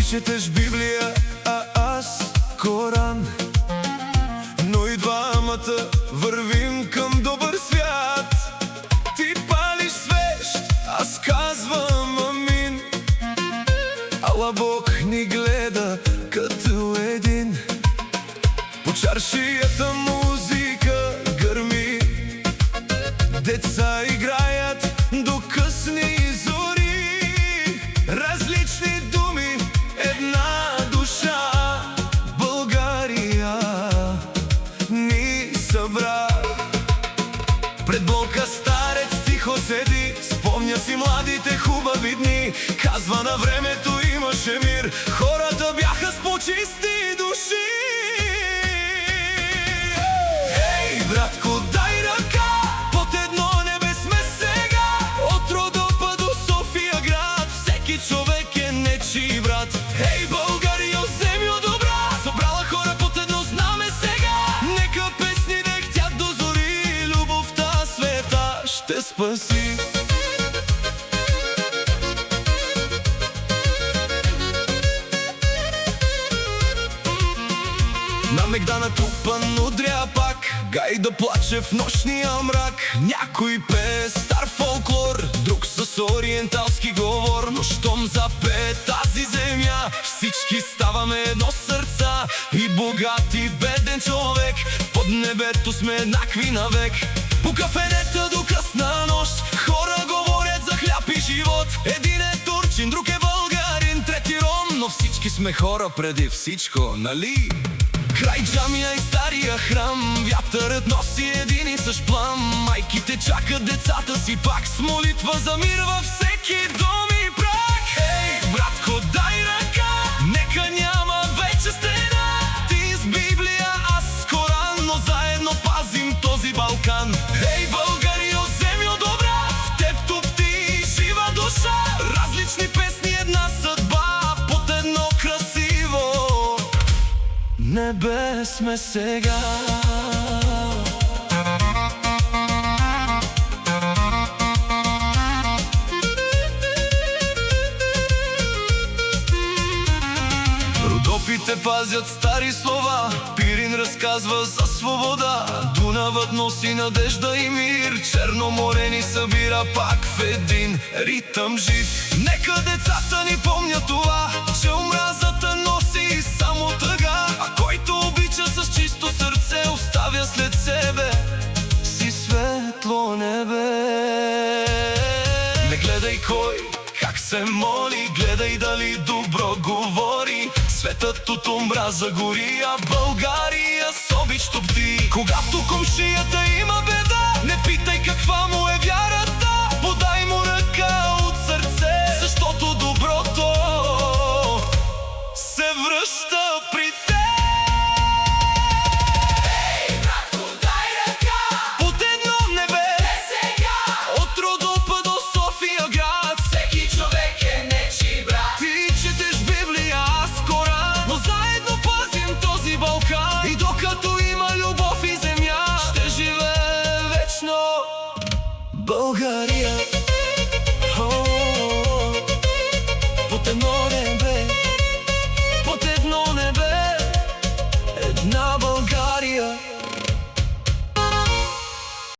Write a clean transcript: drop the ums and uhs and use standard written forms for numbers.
четеш Библия, а аз Коран, но и двамата вървим към добър свят. Ти палиш свещ, аз казвам амин. Ала Бог ни гледа като един. По чаршията музика гърми, деца играят до късни зори. Различни думи, една душа, България ни събра. Пред блока старец тихо седи, спомня си младите хубави дни. Казва, на времето имаше мир, хората бяха с по-чисти души. Ей, братко, дай ръка, под едно небе сме сега. От Родопа до София град, всеки човек е нечий брат. Ей, България, земя добра, събрала хора под едно знаме сега. Нека песни дехтят до зори, любовта света ще спаси. Намек да натрупан удряпак, гай да плаче в нощния мрак. Някой пее стар фолклор, друг с ориенталски говор. Но щом запее тази земя, всички ставаме едно сърца. И богат и беден човек, под небето сме еднакви навек. По кафенета до късна нощ, хора говорят за хляб и живот. Един е турчин, друг е българин, трети ром, но всички сме хора преди всичко, нали? Край джамия и стария храм, вятърът носи един и същ плам. Майките чакат децата си пак с молитва за мир във всеки дом и прах. Ей, братко, дай ръка, нека няма вече стена. Ти с Библия, аз с Коран, но заедно пазим този Балкан. Ей, България, земя добра, в теб топти жива душа. Различни песни, една съдба, под едно красиво небе сме сега. Родопите пазят стари слова, Пирин разказва за свобода. Дунавът носи надежда и мир, Черно море ни събира пак в един ритъм жив. Нека децата ни помнят това, че омразата носи само тъга. А който обича с чисто сърце, оставя след себе си светло небе. Не гледай кой как се моли, гледай дали добро говори. Светът от омраза гори, а България с обич топти. Когато комшията има беда, не питай каква му е вярата. Подай му ръка от сърце, защото доброто се връща при теб. Ей, братко, дай ръка, под едно небе сега. от Родопа до София град, Всеки човек е нечий брат. ти четеш Библия, аз Коран, но заедно пазим този Балкан. И докато има любов и земя, ще живее вечно България.